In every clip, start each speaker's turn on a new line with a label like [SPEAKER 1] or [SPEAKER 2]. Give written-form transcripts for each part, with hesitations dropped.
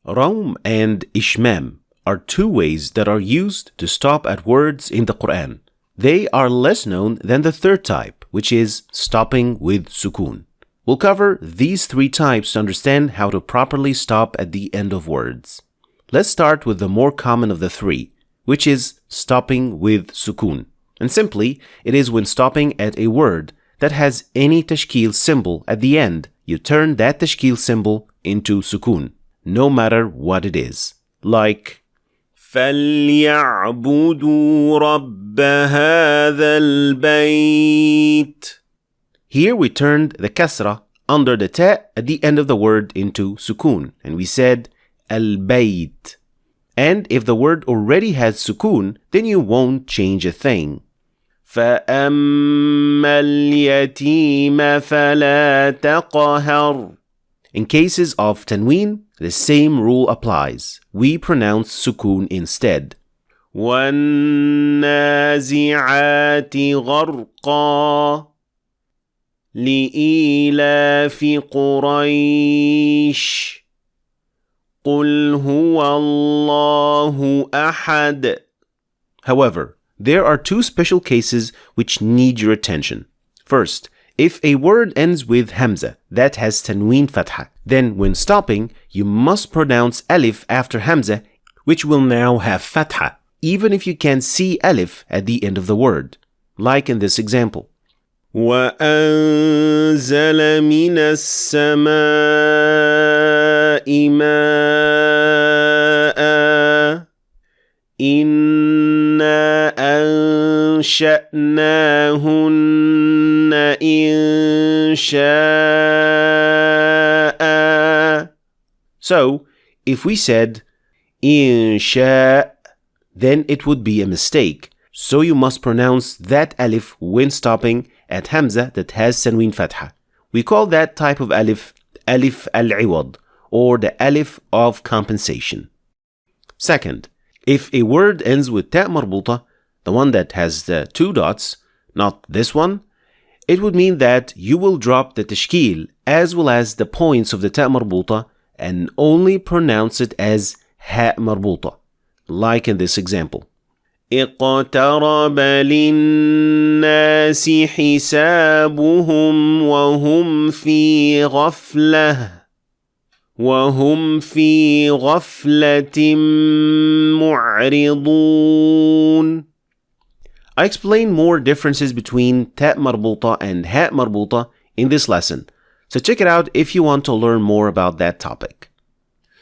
[SPEAKER 1] Raum and Ishmam are two ways that are used to stop at words in the Quran. They are less known than the third type, which is stopping with sukun. We'll cover these three types to understand how to properly stop at the end of words. Let's start with the more common of the three, which is stopping with sukun. And simply, it is when stopping at a word that has any tashkil symbol at the end, you turn that tashkil symbol into sukun, no matter what it is. Like, فَلْيَعْبُدُوا رَبَّ هَذَا الْبَيْتِ. Here we turned the kasra under the ta at the end of the word into sukun, and we said al-bayt. And if the word already has sukun, then you won't change a thing. فَأَمَّا الْيَتِيمَ فَلَا تَقْهَرْ. In cases of tanween, the same rule applies. We pronounce sukun instead. وَالنَّازِعَاتِ غَرْقًا لِإِيلَافِ قُرَيْشٍ قُلْ هُوَ اللَّهُ أَحَدٌ. However, there are two special cases which need your attention. First, if a word ends with hamza that has tanween fatha, then when stopping, you must pronounce alif after hamza, which will now have fatha, even if you can see alif at the end of the word, like in this example. وَأَنزَلَ مِنَ السَّمَاءِ مَاءً إِنَّا أَنشَأْنَاهُنَّ إِنشَاءً. So, if we said إِنشَاء, then it would be a mistake. So you must pronounce that alif when stopping at hamza that has tanween fatha. We call that type of alif alif al-iwad, or the alif of compensation. Second, if a word ends with ta marbuta, the one that has the two dots, not this one, it would mean that you will drop the tashkil as well as the points of the ta marbuta and only pronounce it as ha marbuta, like in this example. اقترب للناس حسابهم وهم في غفلة معرضون. I explain more differences between ta marbuta and ha marbuta in this lesson, so check it out if you want to learn more about that topic.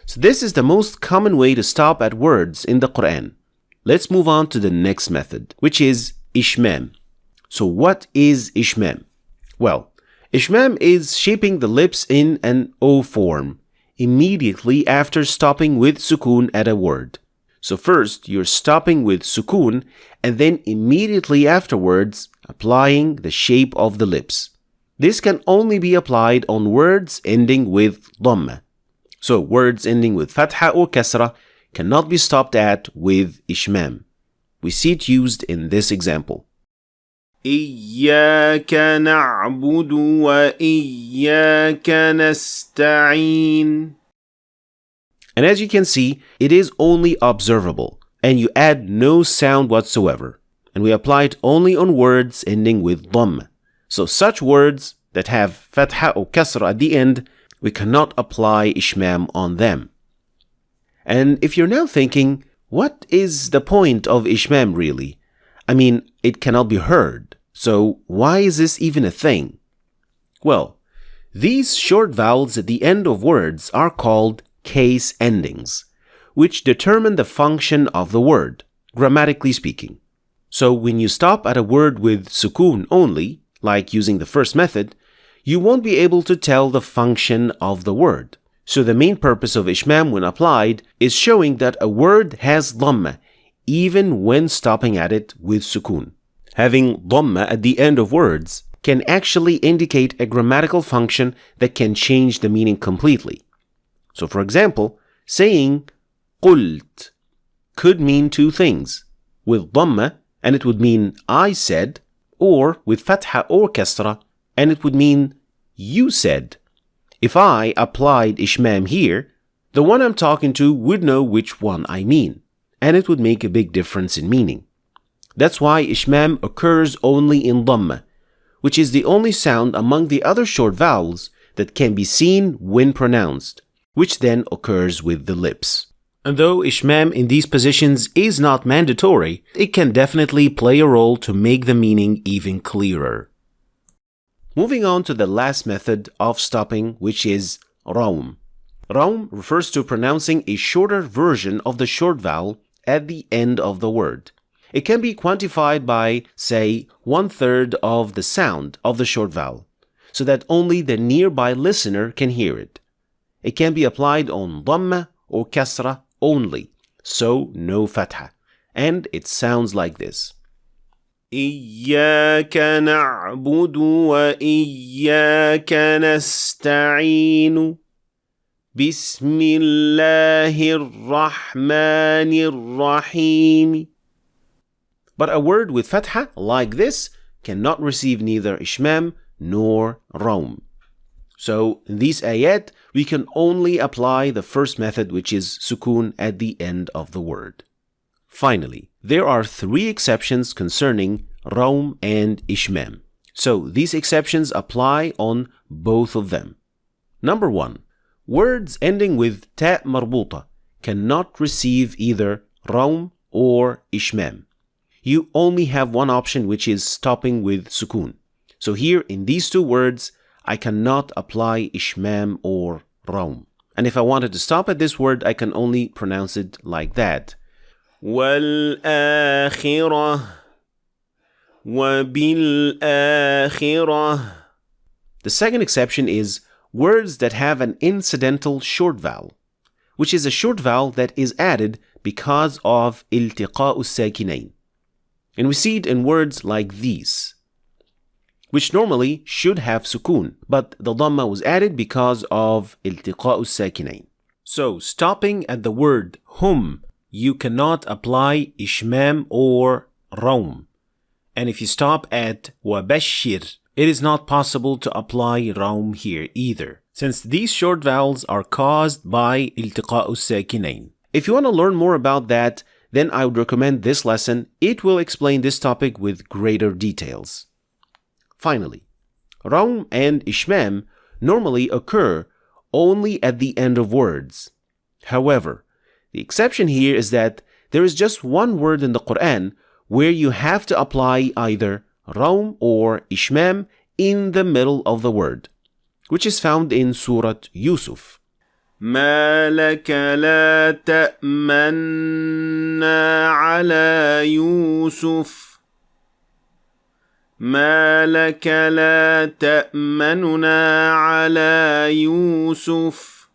[SPEAKER 1] So this is the most common way to stop at words in the Quran. Let's move on to the next method, which is ishmam. So what is ishmam? Well, ishmam is shaping the lips in an O form immediately after stopping with sukun at a word. So first, you're stopping with sukun and then immediately afterwards applying the shape of the lips. This can only be applied on words ending with dhamma. So words ending with fatha or kasra cannot be stopped at with ishmam. We see it used in this example. إِيَّاكَ نَعْبُدُ وَإِيَّاكَ نَسْتَعِينُ. And as you can see, it is only observable, and you add no sound whatsoever. And we apply it only on words ending with dhamm. So such words that have fatha or kasra at the end, we cannot apply ishmam on them. And if you're now thinking, what is the point of ishmam really? I mean, it cannot be heard, so why is this even a thing? Well, these short vowels at the end of words are called case endings, which determine the function of the word, grammatically speaking. So when you stop at a word with sukun only, like using the first method, you won't be able to tell the function of the word. So the main purpose of ishmam when applied is showing that a word has dhamma even when stopping at it with sukun. Having dhamma at the end of words can actually indicate a grammatical function that can change the meaning completely. So for example, saying قُلْت could mean two things. With dhamma, and it would mean I said, or with fatha or kasra, and it would mean you said. If I applied ishmam here, the one I'm talking to would know which one I mean, and it would make a big difference in meaning. That's why ishmam occurs only in dhamma, which is the only sound among the other short vowels that can be seen when pronounced, which then occurs with the lips. And though ishmam in these positions is not mandatory, it can definitely play a role to make the meaning even clearer. Moving on to the last method of stopping, which is Raum. Raum refers to pronouncing a shorter version of the short vowel at the end of the word. It can be quantified by, say, 1/3 of the sound of the short vowel, so that only the nearby listener can hear it. It can be applied on dhamma or kasra only, so no fatha, and it sounds like this. إياك نعبد وإياك نستعين بسم الله الرحمن الرحيم. But a word with fatha like this cannot receive neither ishmam nor raum. So in these ayat, we can only apply the first method, which is sukun at the end of the word. Finally, there are 3 exceptions concerning raum and ishmam. So these exceptions apply on both of them. Number 1. Words ending with ta marbuta cannot receive either raum or ishmam. You only have one option, which is stopping with sukun. So here in these 2 words, I cannot apply ishmam or raum. And if I wanted to stop at this word, I can only pronounce it like that. وَالْآخِرَةِ وَبِالْآخِرَةِ. The second exception is words that have an incidental short vowel, which is a short vowel that is added because of iltiqa'u sakinain. And we see it in words like these, which normally should have sukun, but the dhamma was added because of iltiqa'u sakinain. So stopping at the word hum, you cannot apply ishmam or raum. And if you stop at wabashir, it is not possible to apply raum here either, since these short vowels are caused by iltiqa'u sakinain. If you want to learn more about that, then I would recommend this lesson. It will explain this topic with greater details. Finally, raum and ishmam normally occur only at the end of words. However, the exception here is that there is just one word in the Quran where you have to apply either raum or ishmam in the middle of the word, which is found in Surah Yusuf. ما لك لا تأمنا على يوسف ما لك لا تأمننا على يوسف.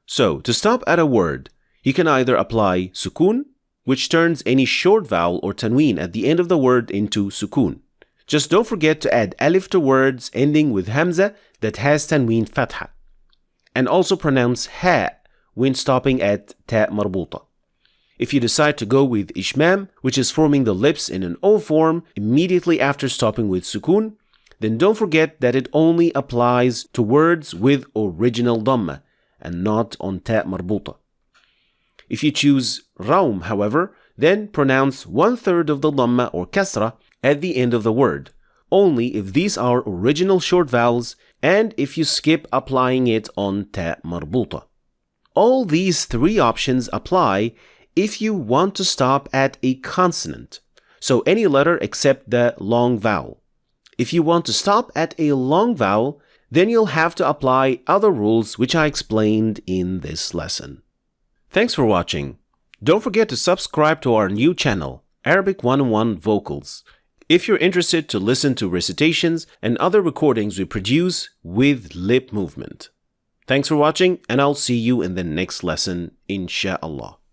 [SPEAKER 1] So, to stop at a word, you can either apply sukun, which turns any short vowel or tanween at the end of the word into sukun. Just don't forget to add alif to words ending with hamza that has tanween fatha, and also pronounce ha when stopping at ta marbuta. If you decide to go with ishmam, which is forming the lips in an O form immediately after stopping with sukun, then don't forget that it only applies to words with original dhamma and not on ta marbuta. If you choose raum, however, then pronounce 1/3 of the dhamma or kasra at the end of the word, only if these are original short vowels and if you skip applying it on ta marbuta. All these 3 options apply if you want to stop at a consonant, so any letter except the long vowel. If you want to stop at a long vowel, then you'll have to apply other rules which I explained in this lesson. Thanks for watching. Don't forget to subscribe to our new channel, Arabic101 Vocals, if you're interested to listen to recitations and other recordings we produce with lip movement. Thanks for watching, and I'll see you in the next lesson, inshallah.